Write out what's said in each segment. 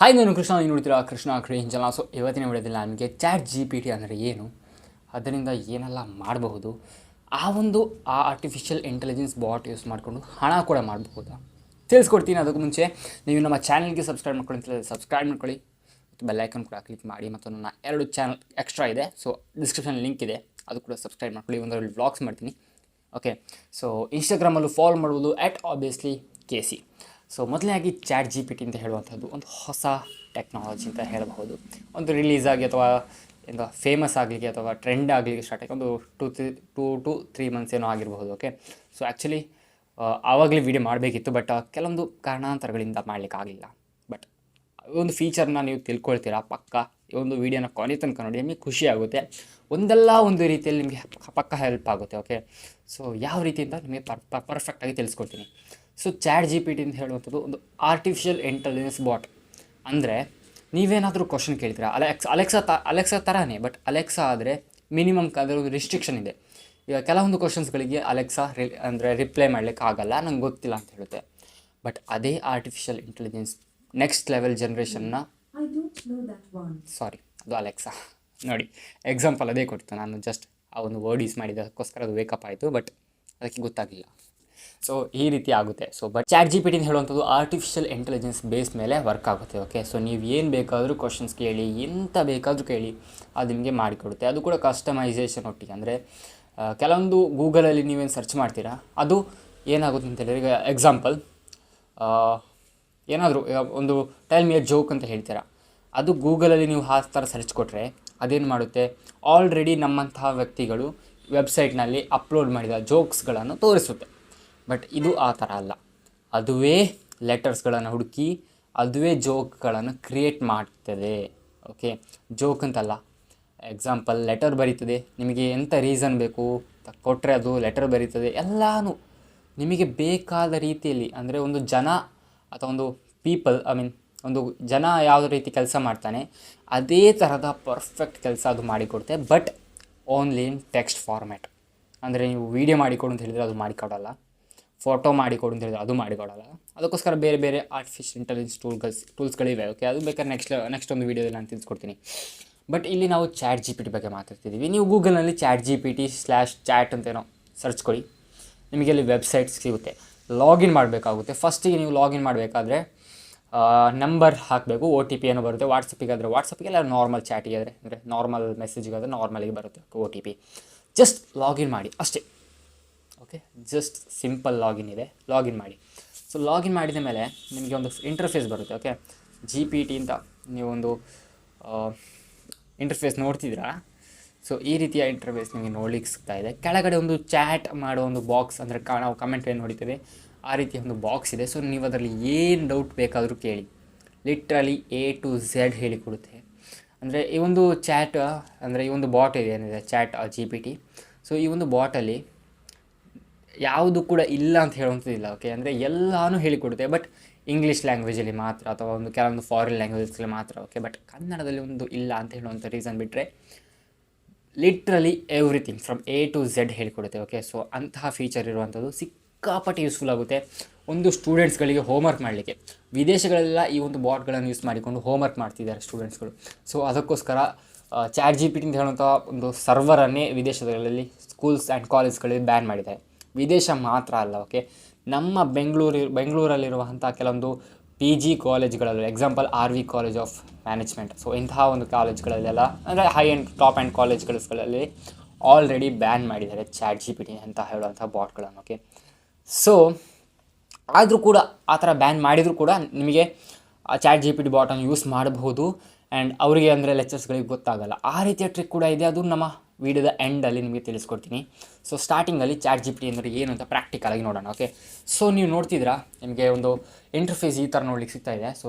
Hi, ನಾನು ಕೃಷ್ಣ. ನೀವು ನೋಡ್ತೀರಾ ಕೃಷ್ಣ ಕ್ರಿಯೇಷನ್ ಚಾನಲ್. ಸೊ ಇವತ್ತಿನ ವಿಡಿಯೋದಲ್ಲಿ ನನಗೆ ಚಾಟ್ GPT ಅಂದರೆ ಏನು, ಅದರಿಂದ ಏನೆಲ್ಲ ಮಾಡಬಹುದು, ಆ ಆರ್ಟಿಫಿಷಿಯಲ್ ಇಂಟೆಲಿಜೆನ್ಸ್ ಬಾಟ್ ಯೂಸ್ ಮಾಡಿಕೊಂಡು ಹಣ ಕೂಡ ಮಾಡಬಹುದಾ ತಿಳಿಸ್ಕೊಡ್ತೀನಿ. ಅದಕ್ಕೂ ಮುಂಚೆ ನೀವು ನಮ್ಮ ಚಾನಲ್ಗೆ ಸಬ್ಸ್ಕ್ರೈಬ್ ಮಾಡ್ಕೊಳ್ಳಿ ಅಂತ ಸಬ್ಸ್ಕ್ರೈಬ್ ಮಾಡ್ಕೊಳ್ಳಿ ಮತ್ತು ಬೆಲ್ಲೈಕನ್ ಕೂಡ ಕ್ಲಿಕ್ ಮಾಡಿ. ಮತ್ತು ನನ್ನ 2 ಚಾನಲ್ ಎಕ್ಸ್ಟ್ರಾ ಇದೆ, ಸೊ ಡಿಸ್ಕ್ರಿಪ್ಷನ್ ಲಿಂಕ್ ಇದೆ, ಅದು ಕೂಡ ಸಬ್ಸ್ಕ್ರೈಬ್ ಮಾಡ್ಕೊಳ್ಳಿ. ಒಂದರಲ್ಲಿ ವ್ಲಾಗ್ಸ್ ಮಾಡ್ತೀನಿ. ಓಕೆ, ಸೊ ಇನ್ಸ್ಟಾಗ್ರಾಮಲ್ಲೂ ಫಾಲೋ ಮಾಡ್ಬೋದು @obviously KC. ಸೊ ಮೊದಲನೇದಾಗಿ ಚಾಟ್ GPT ಅಂತ ಹೇಳುವಂಥದ್ದು ಒಂದು ಹೊಸ ಟೆಕ್ನಾಲಜಿ ಅಂತ ಹೇಳಬಹುದು. ಒಂದು ರಿಲೀಸ್ ಆಗಿ ಅಥವಾ ಏನು ಫೇಮಸ್ ಆಗಲಿಕ್ಕೆ ಅಥವಾ ಟ್ರೆಂಡ್ ಆಗಲಿಕ್ಕೆ ಸ್ಟಾರ್ಟ್ ಆಗಿ ಒಂದು 2 to 3 ಮಂತ್ಸ್ ಏನೋ ಆಗಿರಬಹುದು. ಓಕೆ, ಸೊ ಆ್ಯಕ್ಚುಲಿ ಆವಾಗಲೇ ವೀಡಿಯೋ ಮಾಡಬೇಕಿತ್ತು, ಬಟ್ ಕೆಲವೊಂದು ಕಾರಣಾಂತರಗಳಿಂದ ಮಾಡಲಿಕ್ಕಾಗಲಿಲ್ಲ. ಬಟ್ ಒಂದು ಫೀಚರ್ನ ನೀವು ತಿಳ್ಕೊಳ್ತೀರಾ ಪಕ್ಕ. ಈ ಒಂದು ವೀಡಿಯೋನ ಕೊನೆ ತನಕ ನೋಡಿ, ನಿಮಗೆ ಖುಷಿ ಆಗುತ್ತೆ. ಒಂದಲ್ಲ ಒಂದು ರೀತಿಯಲ್ಲಿ ನಿಮಗೆ ಪಕ್ಕ ಹೆಲ್ಪ್ ಆಗುತ್ತೆ. ಓಕೆ, ಸೊ ಯಾವ ರೀತಿಯಿಂದ ನಿಮಗೆ ಪರ್ಫೆಕ್ಟಾಗಿ ತಿಳಿಸ್ಕೊಡ್ತೀನಿ. ಸೊ ಚಾಟ್ GPT ಅಂತ ಹೇಳುವಂಥದ್ದು ಒಂದು ಆರ್ಟಿಫಿಷಿಯಲ್ ಇಂಟೆಲಿಜೆನ್ಸ್ ಬಾಟ್. ಅಂದರೆ ನೀವೇನಾದರೂ ಕ್ವಶನ್ ಕೇಳ್ತೀರಾ, ಅಲೆಕ್ಸಾ ಥರನೇ, ಬಟ್ ಅಲೆಕ್ಸಾ ಆದರೆ ಮಿನಿಮಮ್ ಅದರ ಒಂದು ರಿಸ್ಟ್ರಿಕ್ಷನ್ ಇದೆ. ಈಗ ಕೆಲವೊಂದು ಕ್ವಶನ್ಸ್ಗಳಿಗೆ ಅಲೆಕ್ಸಾ ರಿಪ್ಲೈ ಮಾಡಲಿಕ್ಕೆ ಆಗಲ್ಲ, ನಂಗೆ ಗೊತ್ತಿಲ್ಲ ಅಂತ ಹೇಳುತ್ತೆ. ಬಟ್ ಅದೇ ಆರ್ಟಿಫಿಷಿಯಲ್ ಇಂಟೆಲಿಜೆನ್ಸ್ ನೆಕ್ಸ್ಟ್ ಲೆವೆಲ್ ಜನ್ರೇಷನ್ನ ಅದು ಅಲೆಕ್ಸಾ ನೋಡಿ, ಎಕ್ಸಾಂಪಲ್ ಅದೇ ಕೊಡ್ತು. ನಾನು ಜಸ್ಟ್ ಆ ಒಂದು ವರ್ಡ್ ಯೂಸ್ ಮಾಡಿದ್ದಕ್ಕೋಸ್ಕರ ಅದು ವೇಕಪ್ ಆಯಿತು, ಬಟ್ ಅದಕ್ಕೆ ಗೊತ್ತಾಗಲಿಲ್ಲ. ಸೊ ಈ ರೀತಿ ಆಗುತ್ತೆ. ಸೊ ಬಟ್ ಚಾಟ್ GPT ಅಂತ ಹೇಳುವಂಥದ್ದು ಆರ್ಟಿಫಿಷಿಯಲ್ ಇಂಟೆಲಿಜೆನ್ಸ್ ಬೇಸ್ ಮೇಲೆ ವರ್ಕ್ ಆಗುತ್ತೆ. ಓಕೆ, ಸೊ ನೀವು ಏನು ಬೇಕಾದರೂ ಕ್ವಶನ್ಸ್ ಕೇಳಿ, ಎಂತ ಬೇಕಾದರೂ ಕೇಳಿ, ಅದು ನಿಮಗೆ ಮಾಡಿಕೊಡುತ್ತೆ. ಅದು ಕೂಡ ಕಸ್ಟಮೈಸೇಷನ್ ಒಟ್ಟಿಗೆ. ಅಂದರೆ ಕೆಲವೊಂದು ಗೂಗಲಲ್ಲಿ ನೀವೇನು ಸರ್ಚ್ ಮಾಡ್ತೀರಾ, ಅದು ಏನಾಗುತ್ತೆ ಅಂತ ಹೇಳಿದ್ರೆ, ಈಗ ಎಕ್ಸಾಂಪಲ್ ಏನಾದರೂ ಒಂದು ಟೆಲ್ ಮಿ ಎ ಜೋಕ್ ಅಂತ ಹೇಳ್ತೀರಾ, ಅದು ಗೂಗಲಲ್ಲಿ ನೀವು ಆ ಥರ ಸರ್ಚ್ ಕೊಟ್ಟರೆ ಅದೇನು ಮಾಡುತ್ತೆ, ಆಲ್ರೆಡಿ ನಮ್ಮಂತಹ ವ್ಯಕ್ತಿಗಳು ವೆಬ್ಸೈಟ್ನಲ್ಲಿ ಅಪ್ಲೋಡ್ ಮಾಡಿದ ಜೋಕ್ಸ್ಗಳನ್ನು ತೋರಿಸುತ್ತೆ. ಬಟ್ ಇದು ಆ ಥರ ಅಲ್ಲ. ಅದುವೇ ಲೆಟರ್ಸ್ಗಳನ್ನು ಹುಡುಕಿ ಅದುವೇ ಜೋಕ್ಗಳನ್ನು ಕ್ರಿಯೇಟ್ ಮಾಡ್ತದೆ. ಓಕೆ, ಜೋಕ್ ಅಂತಲ್ಲ, ಎಕ್ಸಾಂಪಲ್ ಲೆಟರ್ ಬರೀತದೆ. ನಿಮಗೆ ಎಂಥ ರೀಸನ್ ಬೇಕು ಕೊಟ್ಟರೆ ಅದು ಲೆಟರ್ ಬರೀತದೆ. ಎಲ್ಲನೂ ನಿಮಗೆ ಬೇಕಾದ ರೀತಿಯಲ್ಲಿ, ಅಂದರೆ ಒಂದು ಜನ ಅಥವಾ ಒಂದು ಪೀಪಲ್, ಒಂದು ಜನ ಯಾವ ರೀತಿ ಕೆಲಸ ಮಾಡ್ತಾನೆ ಅದೇ ಥರದ ಪರ್ಫೆಕ್ಟ್ ಕೆಲಸ ಅದು ಮಾಡಿಕೊಡುತ್ತೆ. But only in text format. ಅಂದರೆ ನೀವು ವೀಡಿಯೋ ಮಾಡಿಕೊಡು ಅಂತ ಹೇಳಿದರೆ ಅದು ಮಾಡಿಕೊಡಲ್ಲ, ಫೋಟೋ ಮಾಡಿಕೊಡು ಅಂತ ಹೇಳಿದ್ರೆ ಅದು ಮಾಡಿಕೊಡಲ್ಲ. ಅದಕ್ಕೋಸ್ಕರ ಬೇರೆ ಬೇರೆ ಆರ್ಟಿಫಿಷಿಯಲ್ ಇಂಟೆಲಿಜೆನ್ಸ್ ಟೂಲ್ಸ್ಗಳಿವೆ. ಓಕೆ, ಅದು ಬೇಕಾದ್ರೆ ನೆಕ್ಸ್ಟ್ ಒಂದು ವೀಡಿಯೋದಲ್ಲಿ ನಾನು ತಿಳಿಸ್ಕೊಡ್ತೀನಿ. ಬಟ್ ಇಲ್ಲಿ ನಾವು ಚಾಟ್ GPT ಬಗ್ಗೆ ಮಾತಾಡ್ತಿದ್ದೀವಿ. ನೀವು ಗೂಗಲ್ನಲ್ಲಿ ಚಾಟ್ GPT/chat ಅಂತೇನೋ ಸರ್ಚ್ ಕೊಡಿ, ನಿಮಗೆ ಅಲ್ಲಿ ವೆಬ್ಸೈಟ್ಸ್ ಸಿಗುತ್ತೆ. ಲಾಗಿನ್ ಮಾಡಬೇಕಾಗುತ್ತೆ. ಫಸ್ಟಿಗೆ ನೀವು ಲಾಗಿನ್ ಮಾಡಬೇಕಾದ್ರೆ ನಂಬರ್ ಹಾಕಬೇಕು, OTP ಏನೋ ಬರುತ್ತೆ. ವಾಟ್ಸಪ್ಪಿಗೆ ಆದರೆ ವಾಟ್ಸಪ್ಪಿಗೆ, ಇಲ್ಲ ನಾರ್ಮಲ್ ಚಾಟಿಗೆ ಅಂದರೆ ನಾರ್ಮಲ್ ಮೆಸೇಜಿಗಾದರೆ ನಾರ್ಮಲಿಗೆ ಬರುತ್ತೆ OTP. ಜಸ್ಟ್ ಲಾಗಿನ್ ಮಾಡಿ ಅಷ್ಟೇ. ಓಕೆ, ಜಸ್ಟ್ ಸಿಂಪಲ್ ಲಾಗಿನ್ ಮಾಡಿ. ಸೊ ಲಾಗಿನ್ ಮಾಡಿದ ಮೇಲೆ ನಿಮಗೆ ಒಂದು ಇಂಟರ್ಫೇಸ್ ಬರುತ್ತೆ. ಓಕೆ, GPT ಅಂತ ನೀವೊಂದು ಇಂಟರ್ಫೇಸ್ ನೋಡ್ತಿದ್ದೀರಾ. ಸೊ ಈ ರೀತಿಯ ಇಂಟರ್ಫೇಸ್ ನಿಮಗೆ ನೋಡ್ಲಿಕ್ಕೆ ಸಿಗ್ತಾ ಇದೆ. ಕೆಳಗಡೆ ಒಂದು ಚಾಟ್ ಮಾಡೋ ಒಂದು ಬಾಕ್ಸ್, ಅಂದರೆ ನಾವು ಕಮೆಂಟ್ ಏನು ನೋಡ್ತೀವಿ ಆ ರೀತಿಯ ಒಂದು ಬಾಕ್ಸ್ ಇದೆ. ಸೊ ನೀವು ಅದರಲ್ಲಿ ಏನು ಡೌಟ್ ಬೇಕಾದರೂ ಕೇಳಿ, ಲಿಟ್ರಲಿ A to Z ಹೇಳಿಕೊಡುತ್ತೆ. ಅಂದರೆ ಈ ಒಂದು ಚಾಟ್, ಅಂದರೆ ಈ ಒಂದು ಬಾಟ್ ಏನಿದೆ ಚಾಟ್ GPT, ಸೊ ಈ ಒಂದು ಬಾಟಲ್ಲಿ ಯಾವುದು ಕೂಡ ಇಲ್ಲ ಅಂತ ಹೇಳುವಂಥದ್ದಿಲ್ಲ. ಓಕೆ, ಅಂದರೆ ಎಲ್ಲನೂ ಹೇಳಿಕೊಡುತ್ತೆ, ಬಟ್ ಇಂಗ್ಲೀಷ್ ಲ್ಯಾಂಗ್ವೇಜಲ್ಲಿ ಮಾತ್ರ ಅಥವಾ ಒಂದು ಕೆಲವೊಂದು ಫಾರಿನ್ ಲ್ಯಾಂಗ್ವೇಜಲ್ಲಿ ಮಾತ್ರ. ಓಕೆ, ಬಟ್ ಕನ್ನಡದಲ್ಲಿ ಒಂದು ಇಲ್ಲ ಅಂತ ಹೇಳುವಂಥ ರೀಸನ್ ಬಿಟ್ಟರೆ literally everything from A to Z ಹೇಳಿಕೊಡುತ್ತೆ. ಓಕೆ, ಸೊ ಅಂತಹ ಫೀಚರ್ ಇರುವಂಥದ್ದು ಸಿಕ್ಕಾಪಟ್ಟೆ ಯೂಸ್ಫುಲ್ ಆಗುತ್ತೆ ಒಂದು ಸ್ಟೂಡೆಂಟ್ಸ್ಗಳಿಗೆ ಹೋಮ್ವರ್ಕ್ ಮಾಡಲಿಕ್ಕೆ. ವಿದೇಶಗಳೆಲ್ಲ ಈ ಒಂದು ಬಾಟ್ಗಳನ್ನು ಯೂಸ್ ಮಾಡಿಕೊಂಡು ಹೋಮ್ವರ್ಕ್ ಮಾಡ್ತಿದ್ದಾರೆ ಸ್ಟೂಡೆಂಟ್ಸ್ಗಳು. ಸೊ ಅದಕ್ಕೋಸ್ಕರ ಚಾಟ್ GPT ಅಂತ ಹೇಳುವಂಥ ಒಂದು ಸರ್ವರನ್ನೇ ವಿದೇಶಗಳಲ್ಲಿ ಸ್ಕೂಲ್ಸ್ ಆ್ಯಂಡ್ ಕಾಲೇಜ್ಗಳಲ್ಲಿ ಬ್ಯಾನ್ ಮಾಡಿದ್ದಾರೆ. ವಿದೇಶ ಮಾತ್ರ ಅಲ್ಲ. ಓಕೆ, ನಮ್ಮ ಬೆಂಗಳೂರಲ್ಲಿರುವಂಥ ಕೆಲವೊಂದು PG ಕಾಲೇಜ್ಗಳಲ್ಲಿ, example RV college of management, so ಇಂತಹ ಒಂದು ಕಾಲೇಜ್ಗಳಲ್ಲೆಲ್ಲ, ಅಂದರೆ ಹೈ ಆ್ಯಂಡ್ ಟಾಪ್ ಆ್ಯಂಡ್ ಕಾಲೇಜ್ಗಳಲ್ಲಿ ಆಲ್ರೆಡಿ ಬ್ಯಾನ್ ಮಾಡಿದ್ದಾರೆ ಚಾಟ್ GPT ಅಂತ ಹೇಳುವಂಥ ಬಾಟ್ಗಳನ್ನು. ಓಕೆ, ಸೊ ಆದರೂ ಕೂಡ ಆ ಥರ ಬ್ಯಾನ್ ಮಾಡಿದರೂ ಕೂಡ ನಿಮಗೆ ಆ ಚಾಟ್ GPT ಬಾಟನ್ನು ಯೂಸ್ ಮಾಡಬಹುದು. ಆ್ಯಂಡ್ ಅವರಿಗೆ, ಅಂದರೆ ಲೆಕ್ಚರ್ಸ್ಗಳಿಗೆ ಗೊತ್ತಾಗಲ್ಲ. ಆ ರೀತಿಯ ಟ್ರಿಕ್ ಕೂಡ ಇದೆ, ಅದು ನಮ್ಮ ವೀಡಿಯೋದ ಎಂಡಲ್ಲಿ ನಿಮಗೆ ತಿಳಿಸ್ಕೊಡ್ತೀನಿ. ಸೊ ಸ್ಟಾರ್ಟಿಂಗಲ್ಲಿ ಚಾಟ್ GPT ಅಂದರೆ ಏನು ಅಂತ ಪ್ರಾಕ್ಟಿಕಲಾಗಿ ನೋಡೋಣ. ಓಕೆ, ಸೊ ನೀವು ನೋಡ್ತಿದ್ದೀರಾ, ನಿಮಗೆ ಒಂದು ಇಂಟರ್ಫೇಸ್ ಈ ಥರ ನೋಡ್ಲಿಕ್ಕೆ ಸಿಗ್ತಾ ಇದೆ. ಸೊ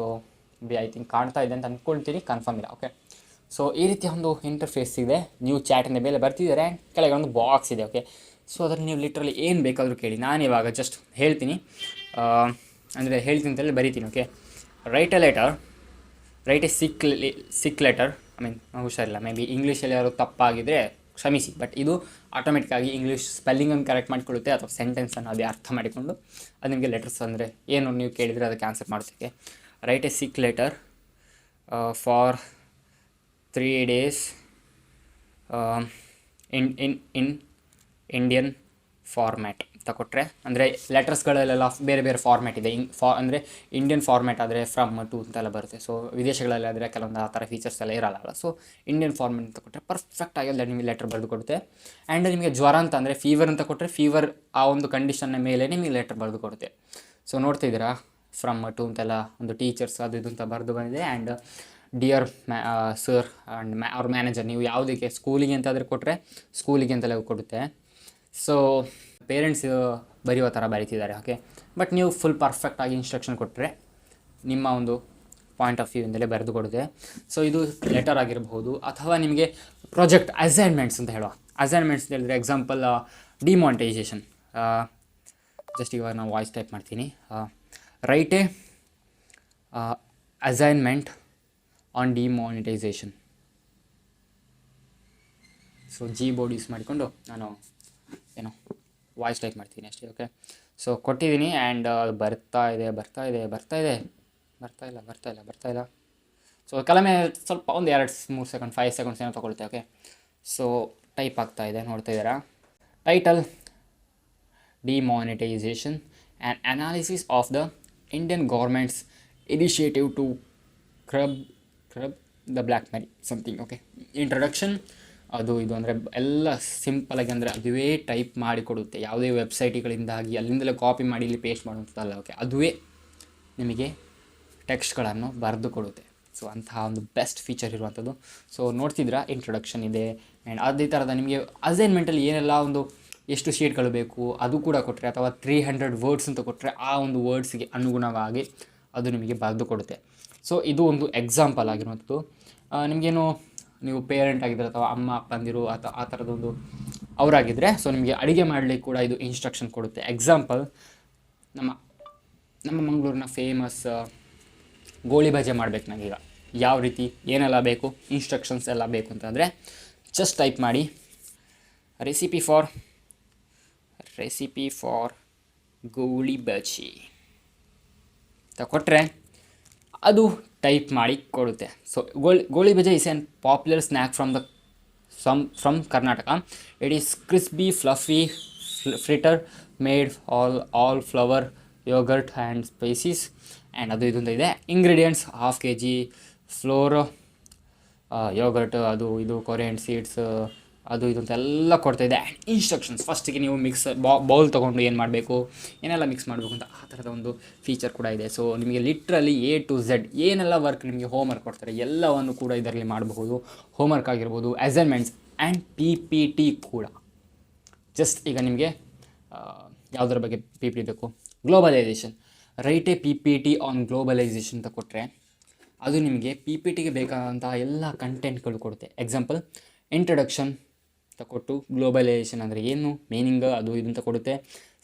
ಐ ಥಿಂಕ್ ಕಾಣ್ತಾ ಇದೆ ಅಂತ ಅಂದ್ಕೊಳ್ತೀನಿ, ಕನ್ಫರ್ಮ್ ಇಲ್ಲ. ಓಕೆ, ಸೊ ಈ ರೀತಿಯ ಒಂದು ಇಂಟರ್ಫೇಸ್ ಇದೆ. ನೀವು ಚಾಟಿನ ಮೇಲೆ ಬರ್ತಿದ್ದಾರೆ, ಕೆಳಗೆ ಒಂದು ಬಾಕ್ಸ್ ಇದೆ. ಓಕೆ, ಸೊ ಅದರಲ್ಲಿ ನೀವು ಲಿಟ್ರಲಿ ಏನು ಬೇಕಾದರೂ ಕೇಳಿ. ನಾನು ಇವಾಗ ಜಸ್ಟ್ ಹೇಳ್ತೀನಿ, ಅಂದರೆ ಹೇಳ್ತೀನಿ ಅಂತೇಳಿ ಬರೀತೀನಿ. Okay, write a sick letter. ಹುಷಾರಿಲ್ಲ, ಮೇ ಬಿ ಇಂಗ್ಲೀಷಲ್ಲಿ ಯಾರು ತಪ್ಪಾಗಿದ್ದರೆ ಕ್ಷಮಿಸಿ, ಬಟ್ ಇದು ಆಟೋಮೆಟಿಕ್ಕಾಗಿ ಇಂಗ್ಲೀಷ್ ಸ್ಪೆಲ್ಲಿಂಗನ್ನು ಕರೆಕ್ಟ್ ಮಾಡಿಕೊಳ್ಳುತ್ತೆ, ಅಥವಾ ಸೆಂಟೆನ್ಸನ್ನು ಅದೇ ಅರ್ಥ ಮಾಡಿಕೊಂಡು ಅದು ನಿಮಗೆ ಲೆಟರ್ಸ್, ಅಂದರೆ ಏನು ನೀವು ಕೇಳಿದರೆ ಅದಕ್ಕೆ ಆನ್ಸರ್ ಮಾಡೋದಕ್ಕೆ. Write a sick letter for 3 days in Indian format ತಗೊಟ್ರೆ, ಅಂದರೆ ಲೆಟರ್ಸ್ಗಳಲ್ಲೆಲ್ಲ ಬೇರೆ ಬೇರೆ ಫಾರ್ಮ್ಯಾಟ್ ಇದೆ. ಅಂದರೆ ಇಂಡಿಯನ್ ಫಾರ್ಮ್ಯಾಟ್ ಆದರೆ ಫ್ರಮ್ ಟು ಅಂತೆಲ್ಲ ಬರುತ್ತೆ. ಸೊ ವಿದೇಶಗಳಲ್ಲಾದರೆ ಕೆಲವೊಂದು ಆ ಥರ ಫೀಚರ್ಸ್ ಎಲ್ಲ ಇರಲ್ಲ. ಸೊ ಇಂಡಿಯನ್ ಫಾರ್ಮ್ಯಾಟ್ ಅಂತ ಕೊಟ್ಟರೆ ಪರ್ಫೆಕ್ಟಾಗಿ ಅಲ್ಲಿ ನಿಮಗೆ ಲೆಟರ್ ಬರೆದು ಕೊಡುತ್ತೆ. ಆ್ಯಂಡ್ ನಿಮಗೆ ಜ್ವರ ಅಂತ ಅಂದರೆ ಫೀವರ್ ಅಂತ ಕೊಟ್ಟರೆ ಫೀವರ್ ಆ ಒಂದು ಕಂಡೀಷನ್ನ ಮೇಲೆ ನಿಮಗೆ ಲೆಟರ್ ಬರೆದು ಕೊಡುತ್ತೆ. ಸೊ ನೋಡ್ತಿದ್ದೀರಾ, ಫ್ರಮ್ ಟು ಅಂತೆಲ್ಲ ಒಂದು ಟೀಚರ್ಸ್ ಅದು ಇದು ಅಂತ ಬರೆದು ಬಂದಿದೆ. ಆ್ಯಂಡ್ ಡಿಯರ್ ಸರ್ ಆ್ಯಂಡ್ ಅವ್ರ ಮ್ಯಾನೇಜರ್, ನೀವು ಯಾವುದಕ್ಕೆ ಸ್ಕೂಲಿಗೆ ಅಂತಾದರೆ ಕೊಟ್ಟರೆ ಸ್ಕೂಲಿಗೆ ಅಂತೆಲ್ಲ ಕೊಡುತ್ತೆ. ಸೊ ಪೇರೆಂಟ್ಸ್ ಬರೆಯೋ ಥರ ಬರೀತಿದ್ದಾರೆ. ಓಕೆ, ಬಟ್ ನೀವು ಫುಲ್ ಪರ್ಫೆಕ್ಟಾಗಿ ಇನ್ಸ್ಟ್ರಕ್ಷನ್ ಕೊಟ್ಟರೆ ನಿಮ್ಮ ಒಂದು ಪಾಯಿಂಟ್ ಆಫ್ ವ್ಯೂಯಿಂದಲೇ ಬರೆದು ಕೊಡುತ್ತೆ. ಸೊ ಇದು ಲೆಟರ್ ಆಗಿರಬಹುದು, ಅಥವಾ ನಿಮಗೆ ಪ್ರಾಜೆಕ್ಟ್ ಅಸೈನ್ಮೆಂಟ್ಸ್ ಅಂತ ಹೇಳುವ. ಅಸೈನ್ಮೆಂಟ್ಸ್ ಅಂತ ಹೇಳಿದ್ರೆ ಎಕ್ಸಾಂಪಲ್ ಡಿಮಾನಿಟೈಸೇಷನ್. ಜಸ್ಟ್ ಇವಾಗ ನಾನು ವಾಯ್ಸ್ ಟೈಪ್ ಮಾಡ್ತೀನಿ. Right A assignment on demonetisation. So board use ಮಾಡಿಕೊಂಡು ನಾನು ವಾಯ್ಸ್ ಟೈಪ್ ಮಾಡ್ತೀನಿ ಅಷ್ಟೇ. ಓಕೆ, ಸೊ ಕೊಟ್ಟಿದ್ದೀನಿ. ಆ್ಯಂಡ್ ಬರ್ತಾ ಇಲ್ಲ. ಸೊ ಕೆಲವೊಮ್ಮೆ ಸ್ವಲ್ಪ ಒಂದು 2-3 ಸೆಕೆಂಡ್ 5 ಸೆಕೆಂಡ್ಸ್ ಏನೋ ತೊಗೊಳುತ್ತೆ. ಓಕೆ, ಸೊ ಟೈಪ್ ಆಗ್ತಾ ಇದೆ, ನೋಡ್ತಾ ಇದ್ದೀರಾ. Title: demonetisation and analysis of the Indian government's initiative to curb the black money something. Okay, introduction ಅದು ಇದು ಅಂದರೆ ಎಲ್ಲ ಸಿಂಪಲಾಗಿ, ಅಂದರೆ ಅದುವೇ ಟೈಪ್ ಮಾಡಿ ಕೊಡುತ್ತೆ. ಯಾವುದೇ ವೆಬ್ಸೈಟ್ಗಳಿಂದಾಗಿ ಅಲ್ಲಿಂದಲೇ ಕಾಪಿ ಮಾಡಿ ಇಲ್ಲಿ ಪೇಸ್ಟ್ ಮಾಡುವಂಥದ್ದಲ್ಲ. ಓಕೆ, ಅದುವೇ ನಿಮಗೆ ಟೆಕ್ಸ್ಟ್ಗಳನ್ನು ಬರೆದು ಕೊಡುತ್ತೆ. ಸೊ ಅಂತಹ ಒಂದು ಬೆಸ್ಟ್ ಫೀಚರ್ ಇರುವಂಥದ್ದು. ಸೊ ನೋಡ್ತಿದ್ರಾ, ಇಂಟ್ರೊಡಕ್ಷನ್ ಇದೆ. ಆ್ಯಂಡ್ ಅದೇ ಥರದ ನಿಮಗೆ ಅಸೈನ್ಮೆಂಟಲ್ಲಿ ಏನೆಲ್ಲ ಒಂದು ಎಷ್ಟು ಶೀಟ್ಗಳು ಬೇಕು ಅದು ಕೂಡ ಕೊಟ್ಟರೆ, ಅಥವಾ 300 ವರ್ಡ್ಸ್ ಅಂತ ಕೊಟ್ಟರೆ ಆ ಒಂದು ವರ್ಡ್ಸ್ಗೆ ಅನುಗುಣವಾಗಿ ಅದು ನಿಮಗೆ ಬರೆದು ಕೊಡುತ್ತೆ. ಸೊ ಇದು ಒಂದು ಎಕ್ಸಾಂಪಲ್ ಆಗಿರುವಂಥದ್ದು. ನಿಮಗೇನು ನೀವು ಪೇರೆಂಟ್ ಆಗಿದ್ದರೆ ಅಥವಾ ಅಮ್ಮ ಅಪ್ಪಂದಿರು ಅಥವಾ ಆ ಥರದೊಂದು ಅವರಾಗಿದ್ದರೆ, ಸೊ ನಿಮಗೆ ಅಡುಗೆ ಮಾಡಲಿಕ್ಕೆ ಕೂಡ ಇದು ಇನ್ಸ್ಟ್ರಕ್ಷನ್ ಕೊಡುತ್ತೆ. ಎಕ್ಸಾಂಪಲ್, ನಮ್ಮ ಮಂಗಳೂರಿನ ಫೇಮಸ್ ಗೋಳಿ ಬಜೆ ಮಾಡಬೇಕು ನನಗೀಗ. ಯಾವ ರೀತಿ ಏನೆಲ್ಲ ಬೇಕು, ಇನ್ಸ್ಟ್ರಕ್ಷನ್ಸ್ ಎಲ್ಲ ಬೇಕು ಅಂತಂದರೆ ಜಸ್ಟ್ ಟೈಪ್ ಮಾಡಿ ರೆಸಿಪಿ ಫಾರ್ ಗೋಳಿ ಬಜೆ ಅಂತ ಕೊಟ್ಟರೆ ಅದು ಟೈಪ್ ಮಾಡಿ ಕೊಡುತ್ತೆ. So goli baje is an popular snack from Karnataka. It is crispy fluffy fritter made all flour yogurt and spices. And ಅದು ಇದು ಅಂತ ಇದೆ. ಇಂಗ್ರೀಡಿಯೆಂಟ್ಸ್: 1/2 kg ಫ್ಲೋರ್, ಯೋಗರ್ಟ್, ಅದು ಇದು ಕೊರಿಯಂಡರ್ ಸೀಡ್ಸ್, ಅದು ಇದು ಅಂತೆಲ್ಲ ಕೊಡ್ತಾ ಇದೆ. ಆ್ಯಂಡ್ ಇನ್ಸ್ಟ್ರಕ್ಷನ್ಸ್, ಫಸ್ಟಿಗೆ ನೀವು ಬೌಲ್ ತೊಗೊಂಡು ಏನು ಮಾಡಬೇಕು, ಏನೆಲ್ಲ ಮಿಕ್ಸ್ ಮಾಡಬೇಕು ಅಂತ ಆ ಥರದ ಒಂದು ಫೀಚರ್ ಕೂಡ ಇದೆ. ಸೊ ನಿಮಗೆ ಲಿಟ್ರಲಿ A to Z ಏನೆಲ್ಲ ವರ್ಕ್ ನಿಮಗೆ ಹೋಮ್ವರ್ಕ್ ಕೊಡ್ತಾರೆ ಎಲ್ಲವನ್ನು ಕೂಡ ಇದರಲ್ಲಿ ಮಾಡಬಹುದು. ಹೋಮ್ವರ್ಕ್ ಆಗಿರ್ಬೋದು, ಅಸೈನ್ಮೆಂಟ್ಸ್ ಆ್ಯಂಡ್ PPT ಕೂಡ. ಜಸ್ಟ್ ಈಗ ನಿಮಗೆ ಯಾವುದರ ಬಗ್ಗೆ PPT ಬೇಕು, globalisation. Right A PPT on globalisation ಅಂತ ಕೊಟ್ಟರೆ ಅದು ನಿಮಗೆ PPTಗೆ ಬೇಕಾದಂತಹ ಎಲ್ಲ ಕಂಟೆಂಟ್ಗಳು ಕೊಡುತ್ತೆ. ಎಕ್ಸಾಂಪಲ್, ಇಂಟ್ರಡಕ್ಷನ್ ಅಂತ ಕೊಟ್ಟು ಗ್ಲೋಬಲೈಸೇಷನ್ ಅಂದರೆ ಏನು, ಮೀನಿಂಗ್, ಅದು ಇದು ಅಂತ ಕೊಡುತ್ತೆ.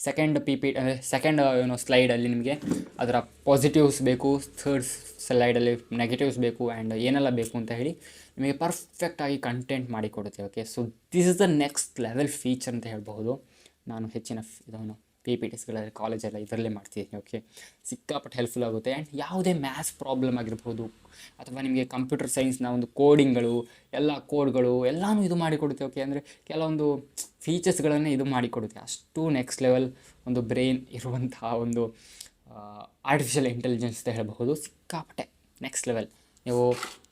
ಸೆಕೆಂಡ್ PPT ಅಂದರೆ ಸೆಕೆಂಡ್ ಸ್ಲೈಡಲ್ಲಿ ನಿಮಗೆ ಅದರ ಪಾಸಿಟಿವ್ಸ್ ಬೇಕು, ಥರ್ಡ್ ಸ್ಲೈಡಲ್ಲಿ ನೆಗೆಟಿವ್ಸ್ ಬೇಕು, ಆ್ಯಂಡ್ ಏನೆಲ್ಲ ಬೇಕು ಅಂತ ಹೇಳಿ ನಿಮಗೆ ಪರ್ಫೆಕ್ಟಾಗಿ ಕಂಟೆಂಟ್ ಮಾಡಿ ಕೊಡುತ್ತೆ. Okay, so this is the next level feature ಅಂತ ಹೇಳ್ಬಹುದು. ನಾನು ಹೆಚ್ಚಿನ ಇದನ್ನು PPTಸ್ಗಳಲ್ಲಿ ಕಾಲೇಜೆಲ್ಲ ಇದರಲ್ಲೇ ಮಾಡ್ತಿದ್ದೀನಿ. ಓಕೆ, ಸಿಕ್ಕಾಪಟ್ಟೆ ಹೆಲ್ಪ್ಫುಲ್ ಆಗುತ್ತೆ. ಆ್ಯಂಡ್ ಯಾವುದೇ ಮ್ಯಾಥ್ಸ್ ಪ್ರಾಬ್ಲಮ್ ಆಗಿರ್ಬೋದು, ಅಥವಾ ನಿಮಗೆ ಕಂಪ್ಯೂಟರ್ ಸೈನ್ಸ್ನ ಒಂದು ಕೋಡಿಂಗ್ಗಳು, ಎಲ್ಲ ಕೋಡ್ಗಳು ಎಲ್ಲನೂ ಇದು ಮಾಡಿಕೊಡುತ್ತೆ. ಓಕೆ, ಅಂದರೆ ಕೆಲವೊಂದು ಫೀಚರ್ಸ್ಗಳನ್ನು ಇದು ಮಾಡಿಕೊಡುತ್ತೆ. ಅಷ್ಟು ನೆಕ್ಸ್ಟ್ ಲೆವೆಲ್ ಒಂದು ಬ್ರೈನ್ ಇರುವಂತಹ ಒಂದು ಆರ್ಟಿಫಿಷಿಯಲ್ ಇಂಟೆಲಿಜೆನ್ಸ್ ಅಂತ ಹೇಳಬಹುದು. ಸಿಕ್ಕಾಪಟ್ಟೆ ನೆಕ್ಸ್ಟ್ ಲೆವೆಲ್. ನೀವು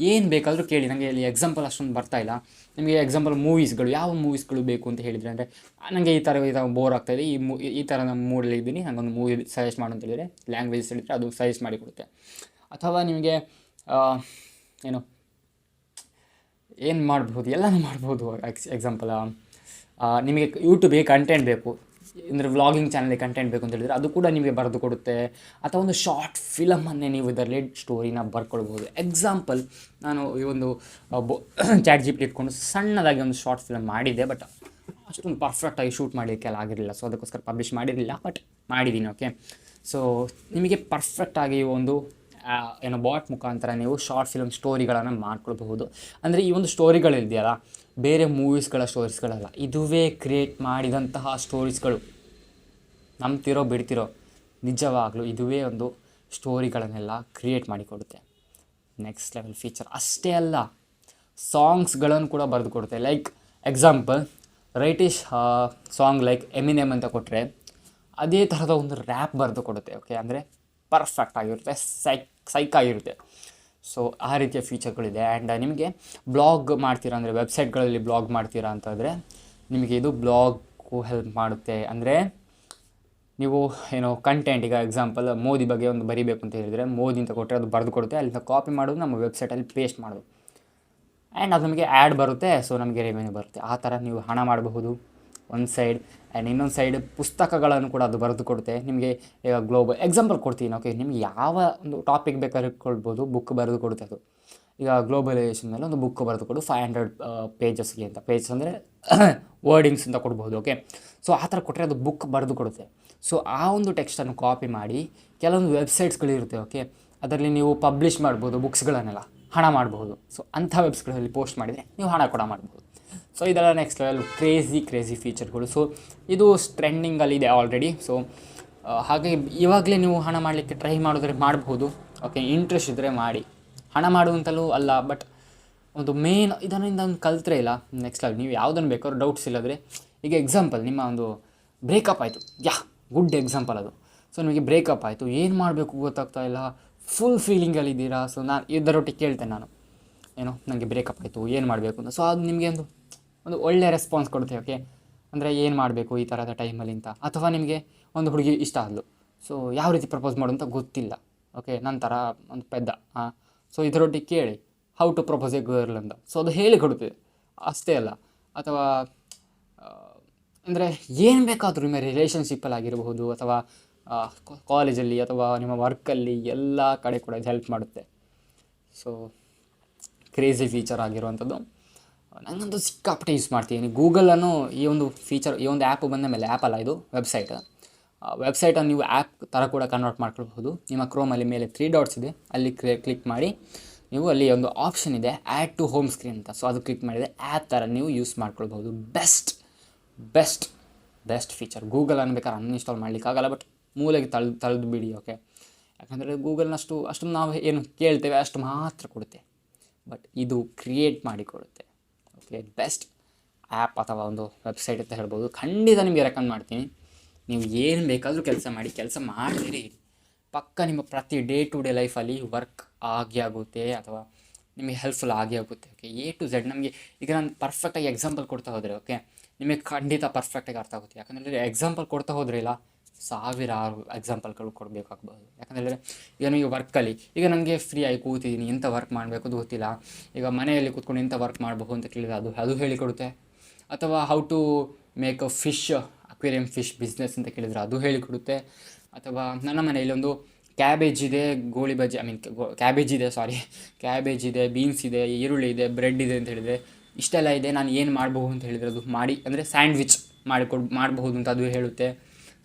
ಏನು ಬೇಕಾದರೂ ಕೇಳಿ. ನನಗೆ ಇಲ್ಲಿ ಎಕ್ಸಾಂಪಲ್ ಅಷ್ಟೊಂದು ಬರ್ತಾಯಿಲ್ಲ. ನಿಮಗೆ ಎಕ್ಸಾಂಪಲ್ ಮೂವೀಸ್ಗಳು, ಯಾವ ಮೂವೀಸ್ಗಳು ಬೇಕು ಅಂತ ಹೇಳಿದರೆ, ಅಂದರೆ ನನಗೆ ಈ ಥರ ಬೋರ್ ಆಗ್ತಾಯಿದೆ, ಈ ಥರ ನಾನು ಮೂಡಲ್ಲಿ ಇದ್ದೀನಿ, ನನಗೊಂದು ಮೂವಿ ಸಜೆಸ್ಟ್ ಮಾಡು ಅಂತ ಹೇಳಿದರೆ, ಲ್ಯಾಂಗ್ವೇಜಸ್ ಹೇಳಿದರೆ ಅದು ಸಜೆಸ್ಟ್ ಮಾಡಿ ಕೊಡುತ್ತೆ. ಅಥವಾ ನಿಮಗೆ ಏನು ಮಾಡ್ಬೋದು, ಎಲ್ಲನೂ ಮಾಡ್ಬೋದು. ಎಕ್ಸಾಂಪಲ್, ನಿಮಗೆ ಯೂಟ್ಯೂಬ್ಗೆ ಕಂಟೆಂಟ್ ಬೇಕು, ಅಂದರೆ ವ್ಲಾಗಿಂಗ್ ಚಾನಲ್ಗೆ ಕಂಟೆಂಟ್ ಬೇಕು ಅಂತ ಹೇಳಿದರೆ ಅದು ಕೂಡ ನಿಮಗೆ ಬರೆದು ಕೊಡುತ್ತೆ. ಅಥವಾ ಒಂದು ಶಾರ್ಟ್ ಫಿಲಮನ್ನೇ ನೀವು ಇದರಲ್ಲಿ ಸ್ಟೋರಿನ ಬರ್ಕೊಳ್ಬೋದು. ಎಕ್ಸಾಂಪಲ್, ನಾನು ಈ ಒಂದು ಚಾಟ್ GPT ಇಟ್ಕೊಂಡು ಸಣ್ಣದಾಗಿ ಒಂದು ಶಾರ್ಟ್ ಫಿಲಮ್ ಮಾಡಿದ್ದೆ, ಬಟ್ ಅಷ್ಟೊಂದು ಪರ್ಫೆಕ್ಟಾಗಿ ಶೂಟ್ ಮಾಡಲಿಕ್ಕೆಲ್ಲ ಆಗಿರಲಿಲ್ಲ. ಸೊ ಅದಕ್ಕೋಸ್ಕರ ಪಬ್ಲಿಷ್ ಮಾಡಿರಲಿಲ್ಲ, ಬಟ್ ಮಾಡಿದ್ದೀನಿ. ಓಕೆ, ಸೊ ನಿಮಗೆ ಪರ್ಫೆಕ್ಟಾಗಿ ಒಂದು ಬಾಟ್ ಮುಖಾಂತರ ನೀವು ಶಾರ್ಟ್ ಫಿಲ್ಮ್ ಸ್ಟೋರಿಗಳನ್ನು ಮಾಡ್ಕೊಳ್ಬಹುದು. ಅಂದರೆ ಈ ಒಂದು ಸ್ಟೋರಿಗಳಿದೆಯಲ್ಲ, ಬೇರೆ ಮೂವೀಸ್ಗಳ ಸ್ಟೋರೀಸ್ಗಳಲ್ಲ, ಇದುವೇ ಕ್ರಿಯೇಟ್ ಮಾಡಿದಂತಹ ಸ್ಟೋರೀಸ್ಗಳು. ನಂಬ್ತಿರೋ ಬಿಡ್ತಿರೋ, ನಿಜವಾಗಲೂ ಇದುವೇ ಒಂದು ಸ್ಟೋರಿಗಳನ್ನೆಲ್ಲ ಕ್ರಿಯೇಟ್ ಮಾಡಿಕೊಡುತ್ತೆ. Next level feature. ಅಷ್ಟೇ ಅಲ್ಲ, ಸಾಂಗ್ಸ್ಗಳನ್ನು ಕೂಡ ಬರೆದು ಕೊಡುತ್ತೆ. ಲೈಕ್ ಎಕ್ಸಾಂಪಲ್, ರೈಟಿಶ್ ಸಾಂಗ್ ಲೈಕ್ ಎಮಿನೆಮ್ ಅಂತ ಕೊಟ್ಟರೆ ಅದೇ ಥರದ ಒಂದು ರ್ಯಾಪ್ ಬರೆದು ಕೊಡುತ್ತೆ. ಓಕೆ, ಅಂದರೆ ಪರ್ಫೆಕ್ಟ್ ಆಗಿರುತ್ತೆ, ಸೈಕ್ ಆಗಿರುತ್ತೆ. ಸೊ ಆ ರೀತಿಯ ಫೀಚರ್ಗಳಿದೆ. ಆ್ಯಂಡ್ ನಿಮಗೆ ಬ್ಲಾಗ್ ಮಾಡ್ತೀರಾ ಅಂದರೆ, ವೆಬ್ಸೈಟ್ಗಳಲ್ಲಿ ಬ್ಲಾಗ್ ಮಾಡ್ತೀರಾ ಅಂತಂದರೆ ನಿಮಗೆ ಇದು ಬ್ಲಾಗ್ಗೂ ಹೆಲ್ಪ್ ಮಾಡುತ್ತೆ. ಅಂದರೆ ನೀವು ಏನೋ ಕಂಟೆಂಟ್, ಈಗ ಎಕ್ಸಾಂಪಲ್ ಮೋದಿ ಬಗ್ಗೆ ಒಂದು ಬರಿಬೇಕು ಅಂತ ಹೇಳಿದರೆ ಮೋದಿ ಅಂತ ಕೊಟ್ಟರೆ ಅದು ಬರೆದು ಕೊಡುತ್ತೆ. ಅಲ್ಲಿಂದ ಕಾಪಿ ಮಾಡೋದು, ನಮ್ಮ ವೆಬ್ಸೈಟಲ್ಲಿ ಪೇಸ್ಟ್ ಮಾಡೋದು, ಆ್ಯಂಡ್ ಅದು ನಮಗೆ ಆ್ಯಡ್ ಬರುತ್ತೆ. ಸೊ ನಮಗೆ ರೆವೆನ್ಯೂ ಬರುತ್ತೆ. ಆ ಥರ ನೀವು ಹಣ ಮಾಡಬಹುದು ಒಂದು ಸೈಡ್. ಆ್ಯಂಡ್ ಇನ್ನೊಂದು ಸೈಡ್ ಪುಸ್ತಕಗಳನ್ನು ಕೂಡ ಅದು ಬರೆದು ಕೊಡುತ್ತೆ ನಿಮಗೆ. ಈಗ ಗ್ಲೋಬಲ್ ಎಕ್ಸಾಂಪಲ್ ಕೊಡ್ತೀನಿ. ಓಕೆ, ನಿಮ್ಗೆ ಯಾವ ಒಂದು ಟಾಪಿಕ್ ಬೇಕಾದ್ರೂ ಕೊಡ್ಬೋದು, ಬುಕ್ ಬರೆದು ಕೊಡುತ್ತೆ ಅದು. ಈಗ ಗ್ಲೋಬಲೈಸೇಷನ್ ಮೇಲೆ ಒಂದು ಬುಕ್ ಬರೆದು ಕೊಡು 500 ಪೇಜಸ್ಗೆ ಅಂತ. ಪೇಜಸ್ ಅಂದರೆ ವರ್ಡಿಂಗ್ಸ್ ಅಂತ ಕೊಡ್ಬೋದು. ಓಕೆ, ಸೊ ಆ ಥರ ಕೊಟ್ಟರೆ ಅದು ಬುಕ್ ಬರೆದು ಕೊಡುತ್ತೆ. ಸೊ ಆ ಒಂದು ಟೆಕ್ಸ್ಟನ್ನು ಕಾಪಿ ಮಾಡಿ ಕೆಲವೊಂದು ವೆಬ್ಸೈಟ್ಸ್ಗಳಿರುತ್ತೆ. ಓಕೆ, ಅದರಲ್ಲಿ ನೀವು ಪಬ್ಲಿಷ್ ಮಾಡ್ಬೋದು ಬುಕ್ಸ್ಗಳನ್ನೆಲ್ಲ, ಹಣ ಮಾಡಬಹುದು. ಸೊ ಅಂಥ ವೆಬ್ಸ್ಗಳಲ್ಲಿ ಪೋಸ್ಟ್ ಮಾಡಿದರೆ ನೀವು ಹಣ ಕೂಡ ಮಾಡ್ಬೋದು. ಸೊ ಇದೆಲ್ಲ ನೆಕ್ಸ್ಟ್ ಲೆವೆಲ್ ಕ್ರೇಜಿ ಫೀಚರ್ಗಳು. ಸೊ ಇದು ಟ್ರೆಂಡಿಂಗಲ್ಲಿದೆ ಆಲ್ರೆಡಿ. ಸೊ ಹಾಗಾಗಿ ಇವಾಗಲೇ ನೀವು ಹಣ ಮಾಡಲಿಕ್ಕೆ ಟ್ರೈ ಮಾಡಿದ್ರೆ ಮಾಡ್ಬೋದು. ಓಕೆ, ಇಂಟ್ರೆಸ್ಟ್ ಇದ್ದರೆ ಮಾಡಿ. ಹಣ ಮಾಡುವಂತಲೂ ಅಲ್ಲ, ಬಟ್ ಒಂದು ಮೇನ್ ಇದರಿಂದ ಒಂದು ಕಲ್ತ್ರೆ ಇಲ್ಲ ನೆಕ್ಸ್ಟ್ ಲೆವೆಲ್. ನೀವು ಯಾವುದನ್ನು ಬೇಕಾದ್ರೂ ಡೌಟ್ಸ್ ಇಲ್ಲದ್ರೆ, ಈಗ ಎಕ್ಸಾಂಪಲ್ ನಿಮ್ಮ ಒಂದು ಬ್ರೇಕಪ್ ಆಯಿತು, ಗುಡ್ ಎಕ್ಸಾಂಪಲ್ ಅದು. ಸೊ ನಿಮಗೆ ಬ್ರೇಕಪ್ ಆಯಿತು, ಏನು ಮಾಡಬೇಕು ಗೊತ್ತಾಗ್ತಾ ಇಲ್ಲ, ಫುಲ್ ಫೀಲಿಂಗಲ್ಲಿದ್ದೀರಾ. ಸೊ ನಾನು ಇದರೊಟ್ಟಿಗೆ ಕೇಳ್ತೇನೆ ನಾನು, ಏನೋ ನನಗೆ ಬ್ರೇಕಪ್ ಆಯಿತು, ಏನು ಮಾಡಬೇಕು ಅಂತ. ಸೊ ಅದು ನಿಮಗೆ ಒಂದು ಒಳ್ಳೆಯ ರೆಸ್ಪಾನ್ಸ್ ಕೊಡುತ್ತೆ. ಓಕೆ, ಅಂದರೆ ಏನು ಮಾಡಬೇಕು ಈ ಥರದ ಟೈಮಲ್ಲಿ ಅಂತ. ಅಥವಾ ನಿಮಗೆ ಒಂದು ಹುಡುಗಿ ಇಷ್ಟ ಆದಳು, ಸೊ ಯಾವ ರೀತಿ ಪ್ರಪೋಸ್ ಮಾಡು ಅಂತ ಗೊತ್ತಿಲ್ಲ. ಓಕೆ, ನಂತರ ಒಂದು ಪೆದ್ದ, ಸೊ ಇದರೊಟ್ಟಿಗೆ ಕೇಳಿ how to propose a girl ಅಂತ. ಸೊ ಅದು ಹೇಳಿಕೊಡುತ್ತೆ. ಅಷ್ಟೇ ಅಲ್ಲ, ಅಥವಾ ಅಂದರೆ ಏನು ಬೇಕಾದರೂ ನಿಮ್ಮ ರಿಲೇಷನ್ಶಿಪ್ಪಲ್ಲಿ ಆಗಿರಬಹುದು, ಅಥವಾ ಕಾಲೇಜಲ್ಲಿ, ಅಥವಾ ನಿಮ್ಮ ವರ್ಕಲ್ಲಿ, ಎಲ್ಲ ಕಡೆ ಕೂಡ ಇದು ಹೆಲ್ಪ್ ಮಾಡುತ್ತೆ. ಸೊ ಕ್ರೇಜಿ ಫೀಚರ್ ಆಗಿರುವಂಥದ್ದು. ನಾನಂತೂ ಸಿಕ್ಕಾಪಟ್ಟೆ ಯೂಸ್ ಮಾಡ್ತೀನಿ ಗೂಗಲನ್ನು. ಈ ಒಂದು ಫೀಚರ್, ಈ ಒಂದು ಆ್ಯಪ್ ಬಂದ ಮೇಲೆ, ಆ್ಯಪ್ ಅಲ್ಲ ಇದು ವೆಬ್ಸೈಟ್. ವೆಬ್ಸೈಟನ್ನು ನೀವು ಆ್ಯಪ್ ಥರ ಕೂಡ ಕನ್ವರ್ಟ್ ಮಾಡ್ಕೊಳ್ಬಹುದು. ನಿಮ್ಮ ಕ್ರೋಮಲ್ಲಿ ಮೇಲೆ 3 ಡಾಟ್ಸ್ ಇದೆ, ಅಲ್ಲಿ ಕ್ಲಿಕ್ ಮಾಡಿ ನೀವು ಅಲ್ಲಿ ಒಂದು ಆಪ್ಷನ್ ಇದೆ ಆ್ಯಡ್ ಟು ಹೋಮ್ ಸ್ಕ್ರೀನ್ ಅಂತ. ಸೊ ಅದು ಕ್ಲಿಕ್ ಮಾಡಿದರೆ ಆ್ಯಪ್ ಥರ ನೀವು ಯೂಸ್ ಮಾಡ್ಕೊಳ್ಬೋದು. Best feature. ಗೂಗಲನ್ನು ಬೇಕಾದ್ರೆ ಅನ್ಇನ್ಸ್ಟಾಲ್ ಮಾಡಲಿಕ್ಕಾಗಲ್ಲ, ಬಟ್ ಮೂಲೆಗೆ ತಳೆದು ಬಿಡಿ. ಓಕೆ, ಯಾಕಂದರೆ ಗೂಗಲ್ನಷ್ಟು ನಾವು ಏನು ಕೇಳ್ತೇವೆ ಅಷ್ಟು ಮಾತ್ರ ಕೊಡುತ್ತೆ, ಬಟ್ ಇದು ಕ್ರಿಯೇಟ್ ಮಾಡಿ ಕೊಡುತ್ತೆ. ಓಕೆ, ಬೆಸ್ಟ್ ಆ್ಯಪ್ ಅಥವಾ ಒಂದು ವೆಬ್ಸೈಟ್ ಅಂತ ಹೇಳ್ಬೋದು. ಖಂಡಿತ ನಿಮಗೆ ರೆಕಮೆಂಡ್ ಮಾಡ್ತೀನಿ. ನೀವು ಏನು ಬೇಕಾದರೂ ಕೆಲಸ ಮಾಡಿದಿರಿ ಪಕ್ಕ ನಿಮ್ಮ ಪ್ರತಿ ಡೇ ಟು ಡೇ ಲೈಫಲ್ಲಿ ವರ್ಕ್ ಆಗುತ್ತೆ, ಅಥವಾ ನಿಮಗೆ ಹೆಲ್ಪ್ಫುಲ್ ಆಗುತ್ತೆ. ಓಕೆ, A to Z ನಮಗೆ. ಈಗ ನಾನು ಪರ್ಫೆಕ್ಟಾಗಿ ಎಕ್ಸಾಂಪಲ್ ಕೊಡ್ತಾ ಹೋದರೆ, ಓಕೆ, ನಿಮಗೆ ಖಂಡಿತ ಪರ್ಫೆಕ್ಟಾಗಿ ಅರ್ಥ ಆಗುತ್ತೆ. ಯಾಕಂದರೆ ಎಕ್ಸಾಂಪಲ್ ಕೊಡ್ತಾ ಹೋದರೆ ಇಲ್ಲ, ಸಾವಿರಾರು ಎಕ್ಸಾಂಪಲ್ಗಳು ಕೊಡಬೇಕಾಗ್ಬೋದು. ಯಾಕಂದರೆ ಈಗ ನಿಮಗೆ ವರ್ಕಲ್ಲಿ, ಈಗ ನನಗೆ ಫ್ರೀ ಆಗಿ ಕೂತಿದ್ದೀನಿ, ಎಂಥ ವರ್ಕ್ ಮಾಡಬೇಕು ಅದು ಗೊತ್ತಿಲ್ಲ. ಈಗ ಮನೆಯಲ್ಲಿ ಕೂತ್ಕೊಂಡು ಎಂಥ ವರ್ಕ್ ಮಾಡಬೇಕು ಅಂತ ಕೇಳಿದರೆ ಅದು ಹೇಳಿಕೊಡುತ್ತೆ. ಅಥವಾ how to make a aquarium fish business ಅಂತ ಕೇಳಿದರೆ ಅದು ಹೇಳಿಕೊಡುತ್ತೆ. ಅಥವಾ ನನ್ನ ಮನೆಯಲ್ಲಿ ಒಂದು ಕ್ಯಾಬೇಜ್ ಇದೆ, ಕ್ಯಾಬೇಜ್ ಇದೆ, ಬೀನ್ಸ್ ಇದೆ, ಈರುಳ್ಳಿ ಇದೆ, ಬ್ರೆಡ್ ಇದೆ ಅಂತ ಹೇಳಿದರೆ, ಇಷ್ಟೆಲ್ಲ ಇದೆ, ನಾನು ಏನು ಮಾಡಬಹುದು ಅಂತ ಹೇಳಿದರೆ ಅದು ಮಾಡಿ, ಅಂದರೆ ಸ್ಯಾಂಡ್ವಿಚ್ ಮಾಡಬಹುದು ಅಂತ ಅದು ಹೇಳುತ್ತೆ.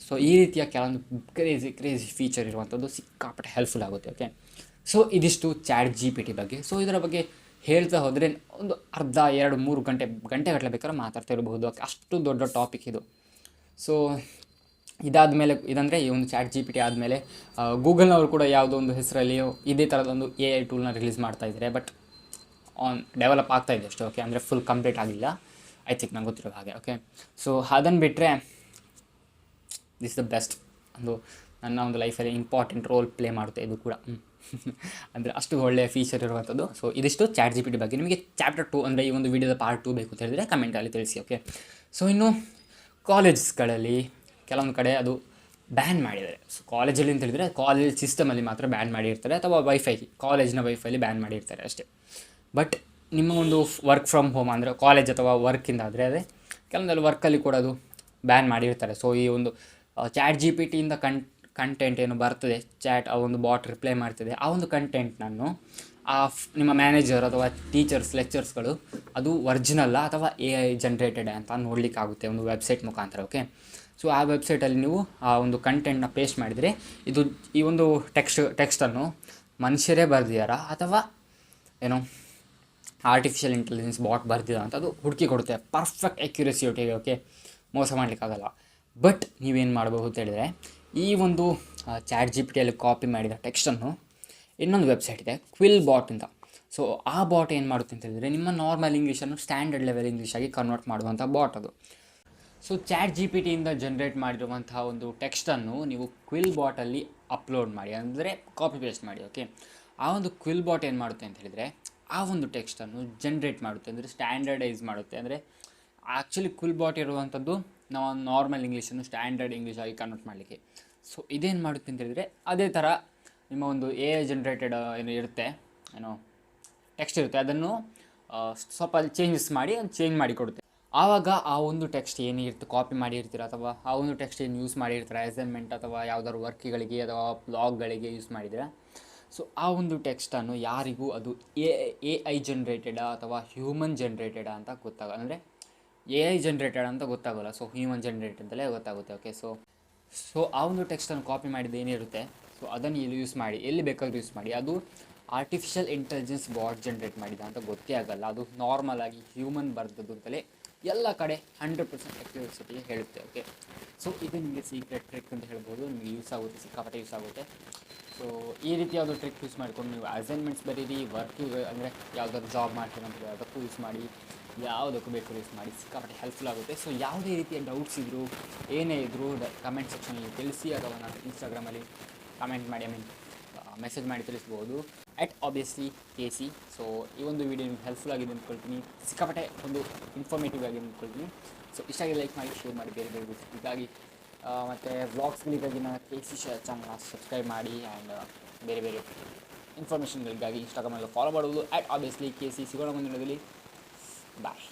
ಸೊ ಈ ರೀತಿಯ ಕೆಲವೊಂದು ಕ್ರೇಜಿ ಫೀಚರ್ ಇರುವಂಥದ್ದು ಸಿಕ್ಕಾಪಟ್ಟೆ ಹೆಲ್ಪ್ಫುಲ್ ಆಗುತ್ತೆ. ಓಕೆ, ಸೊ ಇದಿಷ್ಟು ಚಾಟ್ GPT ಬಗ್ಗೆ. ಸೊ ಇದರ ಬಗ್ಗೆ ಹೇಳ್ತಾ ಹೋದರೆ ಒಂದು ಅರ್ಧ 2-3 ಗಂಟೆಗಟ್ಟಲೆ ಬೇಕಾದ್ರೆ ಮಾತಾಡ್ತಾ ಇರಬಹುದು. ಅಷ್ಟು ದೊಡ್ಡ ಟಾಪಿಕ್ ಇದು. ಸೊ ಇದಾದಮೇಲೆ, ಇದಂದರೆ ಈ ಒಂದು ಚಾಟ್ GPT ಆದಮೇಲೆ ಗೂಗಲ್ನವರು ಕೂಡ ಯಾವುದೋ ಒಂದು ಹೆಸರಲ್ಲಿ ಇದೇ ಥರದೊಂದು AI ಟೂಲ್ನ ರಿಲೀಸ್ ಮಾಡ್ತಾ ಇದ್ದಾರೆ. ಬಟ್ ಡೆವಲಪ್ ಆಗ್ತಾ ಇದೆ ಅಷ್ಟೇ. ಓಕೆ, ಅಂದರೆ ಫುಲ್ ಕಂಪ್ಲೀಟ್ ಆಗಿಲ್ಲ, ಐ ಥಿಂಕ್ ನಂಗೆ ಗೊತ್ತಿರೋ ಹಾಗೆ. ಓಕೆ, ಸೊ ಅದನ್ನು ಬಿಟ್ಟರೆ ದಿಸ್ ದ ಬೆಸ್ಟ್. ನನ್ನ ಒಂದು ಲೈಫಲ್ಲಿ ಇಂಪಾರ್ಟೆಂಟ್ ರೋಲ್ ಪ್ಲೇ ಮಾಡುತ್ತೆ ಇದು ಕೂಡ. ಅಂದರೆ ಅಷ್ಟು ಒಳ್ಳೆಯ ಫೀಚರ್ ಇರುವಂಥದ್ದು. ಸೊ ಇದಿಷ್ಟು ಚಾಟ್ GPT ಬಗ್ಗೆ. ನಿಮಗೆ ಚಾಪ್ಟರ್ 2 ಅಂದರೆ ಈ ಒಂದು ವಿಡಿಯೋದ ಪಾರ್ಟ್ 2 ಬೇಕು ಅಂತ ಹೇಳಿದರೆ ಕಮೆಂಟಲ್ಲಿ ತಿಳಿಸಿ. ಓಕೆ, ಸೊ ಇನ್ನು ಕಾಲೇಜ್ಗಳಲ್ಲಿ ಕೆಲವೊಂದು ಕಡೆ ಅದು ಬ್ಯಾನ್ ಮಾಡಿದ್ದಾರೆ. ಸೊ ಕಾಲೇಜಲ್ಲಿ ಅಂತ ಹೇಳಿದರೆ ಕಾಲೇಜ್ ಸಿಸ್ಟಮಲ್ಲಿ ಮಾತ್ರ ಬ್ಯಾನ್ ಮಾಡಿರ್ತಾರೆ, ಅಥವಾ ಕಾಲೇಜಿನ ವೈಫೈಲಿ ಬ್ಯಾನ್ ಮಾಡಿರ್ತಾರೆ ಅಷ್ಟೇ. ಬಟ್ ನಿಮ್ಮ ಒಂದು ವರ್ಕ್ ಫ್ರಮ್ ಹೋಮ್ ಅಂದರೆ ಕಾಲೇಜ್ ಅಥವಾ ವರ್ಕಿಂದ ಆದರೆ ಕೆಲವೊಂದಲ್ಲಿ ವರ್ಕಲ್ಲಿ ಕೂಡ ಅದು ಬ್ಯಾನ್ ಮಾಡಿರ್ತಾರೆ. ಸೊ ಈ ಒಂದು ಚಾಟ್ GPTಯಿಂದ ಕಂಟೆಂಟ್ ಏನು ಬರ್ತದೆ, ಆ ಒಂದು ಬಾಟ್ ರಿಪ್ಲೈ ಮಾಡ್ತದೆ, ಆ ಒಂದು ಕಂಟೆಂಟ್ನನ್ನು ನಿಮ್ಮ ಮ್ಯಾನೇಜರ್ ಅಥವಾ ಟೀಚರ್ಸ್, ಲೆಕ್ಚರ್ಸ್ಗಳು ಅದು ಒರಿಜಿನಲ್ಲ ಅಥವಾ AI ಜನ್ರೇಟೆಡ್ ಅಂತ ನೋಡಲಿಕ್ಕಾಗುತ್ತೆ ಒಂದು ವೆಬ್ಸೈಟ್ ಮುಖಾಂತರ. ಓಕೆ, ಸೊ ಆ ವೆಬ್ಸೈಟಲ್ಲಿ ನೀವು ಆ ಒಂದು ಕಂಟೆಂಟ್ನ ಪೇಸ್ಟ್ ಮಾಡಿದರೆ ಈ ಒಂದು ಟೆಕ್ಸ್ಟನ್ನು ಮನುಷ್ಯರೇ ಬರೆದಿದ್ದಾರಾ ಅಥವಾ ಏನೋ ಆರ್ಟಿಫಿಷಿಯಲ್ ಇಂಟೆಲಿಜೆನ್ಸ್ ಬಾಟ್ ಬರ್ದಿಲ್ಲ ಅಂತ ಅದು ಹುಡುಕಿ ಕೊಡುತ್ತೆ ಪರ್ಫೆಕ್ಟ್ ಅಕ್ಯುರಸಿ ಒಟ್ಟಿಗೆ. ಓಕೆ, ಮೋಸ ಮಾಡಲಿಕ್ಕಾಗಲ್ಲ. ಬಟ್ ನೀವೇನು ಮಾಡಬಹುದು ಅಂತ ಹೇಳಿದರೆ, ಈ ಒಂದು ಚಾಟ್ GPTಯಲ್ಲಿ ಕಾಪಿ ಮಾಡಿದ ಟೆಕ್ಸ್ಟನ್ನು ಇನ್ನೊಂದು ವೆಬ್ಸೈಟ್ ಇದೆ ಕ್ವಿಲ್ ಬಾಟ್ ಅಂತ. ಸೊ ಆ ಬಾಟ್ ಏನು ಮಾಡುತ್ತೆ ಅಂತ ಹೇಳಿದರೆ ನಿಮ್ಮ ನಾರ್ಮಲ್ ಇಂಗ್ಲೀಷನ್ನು ಸ್ಟ್ಯಾಂಡರ್ಡ್ ಲೆವೆಲ್ ಇಂಗ್ಲೀಷಾಗಿ ಕನ್ವರ್ಟ್ ಮಾಡುವಂಥ ಬಾಟ್ ಅದು. ಸೊ ಚಾಟ್ GPT ಇಂದ ಜನ್ರೇಟ್ ಮಾಡಿರುವಂತಹ ಒಂದು ಟೆಕ್ಸ್ಟನ್ನು ನೀವು ಕ್ವಿಲ್ ಬಾಟಲ್ಲಿ ಅಪ್ಲೋಡ್ ಮಾಡಿ, ಅಂದರೆ ಕಾಪಿ ಪೇಸ್ಟ್ ಮಾಡಿ. ಓಕೆ, ಆ ಒಂದು ಕ್ವಿಲ್ ಬಾಟ್ ಏನು ಮಾಡುತ್ತೆ ಅಂತ ಹೇಳಿದರೆ ಆ ಒಂದು ಟೆಕ್ಸ್ಟನ್ನು ಜನ್ರೇಟ್ ಮಾಡುತ್ತೆ, ಅಂದರೆ ಸ್ಟ್ಯಾಂಡರ್ಡೈಸ್ ಮಾಡುತ್ತೆ. ಅಂದರೆ ಆ್ಯಕ್ಚುಲಿ ಕ್ವಿಲ್ ಬಾಟ್ ಇರುವಂಥದ್ದು ನಾವು ನಾರ್ಮಲ್ ಇಂಗ್ಲೀಷನ್ನು ಸ್ಟ್ಯಾಂಡರ್ಡ್ ಇಂಗ್ಲೀಷಾಗಿ ಕನ್ವರ್ಟ್ ಮಾಡಲಿಕ್ಕೆ. ಸೊ ಇದೇನು ಮಾಡುತ್ತೆ ಅಂತ ಹೇಳಿದರೆ ಅದೇ ಥರ ನಿಮ್ಮ ಒಂದು AI ಜನ್ರೇಟೆಡ್ ಏನು ಇರುತ್ತೆ, ಏನೋ ಟೆಕ್ಸ್ಟ್ ಇರುತ್ತೆ, ಅದನ್ನು ಸ್ವಲ್ಪ ಚೇಂಜ್ ಮಾಡಿ ಕೊಡುತ್ತೆ. ಆವಾಗ ಆ ಒಂದು ಟೆಕ್ಸ್ಟ್ ಏನಿರುತ್ತೆ ಕಾಪಿ ಮಾಡಿರ್ತೀರ ಅಥವಾ ಆ ಒಂದು ಟೆಕ್ಸ್ಟ್ ಏನು ಯೂಸ್ ಮಾಡಿರ್ತೀರ ಅಸೈನ್ಮೆಂಟ್ ಅಥವಾ ಯಾವುದಾದ್ರು ವರ್ಕ್ಗಳಿಗೆ ಅಥವಾ ಬ್ಲಾಗ್ಗಳಿಗೆ ಯೂಸ್ ಮಾಡಿದರೆ, ಸೊ ಆ ಒಂದು ಟೆಕ್ಸ್ಟನ್ನು ಯಾರಿಗೂ ಅದು AI ಜನ್ರೇಟೆಡಾ ಅಥವಾ ಹ್ಯೂಮನ್ ಜನ್ರೇಟೆಡಾ ಅಂತ ಗೊತ್ತಾಗಲ್ಲ. ಅಂದರೆ AI ಜನ್ರೇಟೆಡ್ ಅಂತ ಗೊತ್ತಾಗೋಲ್ಲ, ಸೊ ಹ್ಯೂಮನ್ ಜನ್ರೇಟೆಡ್ ಅಂತಲೇ ಗೊತ್ತಾಗುತ್ತೆ. ಓಕೆ, ಸೊ ಆ ಒಂದು ಟೆಕ್ಸ್ಟನ್ನು ಕಾಪಿ ಮಾಡಿದ್ದು ಏನಿರುತ್ತೆ, ಸೊ ಅದನ್ನು ಇಲ್ಲಿ ಯೂಸ್ ಮಾಡಿ, ಎಲ್ಲಿ ಬೇಕಾದರೂ ಯೂಸ್ ಮಾಡಿ. ಅದು ಆರ್ಟಿಫಿಷಿಯಲ್ ಇಂಟೆಲಿಜೆನ್ಸ್ ಬಾಟ್ ಜನ್ರೇಟ್ ಮಾಡಿದ ಅಂತ ಗೊತ್ತೇ ಆಗಲ್ಲ, ಅದು ನಾರ್ಮಲ್ ಆಗಿ ಹ್ಯೂಮನ್ ಬರೆದದ್ದು ಅಂತಲೇ ಎಲ್ಲ ಕಡೆ 100% ಅಕ್ಯುರೇಸಿಟಿಗೆ ಹೇಳುತ್ತೆ. ಓಕೆ, ಸೊ ಇದು ನಿಮಗೆ ಸೀಕ್ರೆಟ್ ಟ್ರಿಕ್ ಅಂತ ಹೇಳ್ಬೋದು, ನಿಮಗೆ ಯೂಸ್ ಆಗುತ್ತೆ, ಸಿಕ್ಕಾಪಟ್ಟೆ ಯೂಸ್ ಆಗುತ್ತೆ. ಸೊ ಈ ರೀತಿ ಯಾವುದೋ ಟ್ರಿಕ್ ಯೂಸ್ ಮಾಡಿಕೊಂಡು ನೀವು ಅಸೈನ್ಮೆಂಟ್ಸ್ ಬರೀರಿ, ವರ್ಕಿಗೆ ಅಂದರೆ ಯಾವುದಾದ್ರು ಜಾಬ್ ಮಾಡ್ತೀರಂತ ಅದಕ್ಕೂ ಯೂಸ್ ಮಾಡಿ, ಯಾವುದಕ್ಕೂ ಬೇಕಾದ್ರೂ ಯೂಸ್ ಮಾಡಿ, ಸಿಕ್ಕಾಪಟ್ಟೆ ಹೆಲ್ಪ್ಫುಲ್ ಆಗುತ್ತೆ. ಸೊ ಯಾವುದೇ ರೀತಿಯ ಡೌಟ್ಸ್ ಇದ್ದರೂ ಏನೇ ಇದ್ದರೂ ಕಮೆಂಟ್ ಸೆಕ್ಷನಲ್ಲಿ ತಿಳಿಸಿ, ಅಥವಾ ನಾನು ಇನ್ಸ್ಟಾಗ್ರಾಮಲ್ಲಿ ಕಮೆಂಟ್ ಮಾಡಿ, ಮೆಸೇಜ್ ಮಾಡಿ ತಿಳಿಸ್ಬೋದು @obviously KC. ಸೊ ಈ ಒಂದು ವಿಡಿಯೋ ನಿಮ್ಗೆ ಹೆಲ್ಪ್ಫುಲ್ ಆಗಿದೆ ಅಂದ್ಕೊಳ್ತೀನಿ, ಸಿಕ್ಕಾಪಟ್ಟೆ ಒಂದು ಇನ್ಫಾರ್ಮೇಟಿವ್ ಆಗಿ ಅಂದ್ಕೊಳ್ತೀನಿ. ಸೊ ಇಷ್ಟಾಗಿ ಲೈಕ್ ಮಾಡಿ, ಶೇರ್ ಮಾಡಿ, ಬೇರೆ ಬೇರೆ ಹೀಗಾಗಿ ಮತ್ತು ವ್ಲಾಗ್ಸ್ಗಳಿಗಾಗಿ ನನ್ನ KC ಚಾನಲ್ನ ಸಬ್ಸ್ಕ್ರೈಬ್ ಮಾಡಿ. ಆ್ಯಂಡ್ ಬೇರೆ ಬೇರೆ ಇನ್ಫಾರ್ಮೇಷನ್ಗಳಿಗಾಗಿ ಇನ್ಸ್ಟಾಗ್ರಾಮಲ್ಲಿ ಫಾಲೋ ಮಾಡೋದು @obviously KC. ಸಿಗೋಣ ಮುಂದಿನದಲ್ಲಿ, ಬಾಯ್.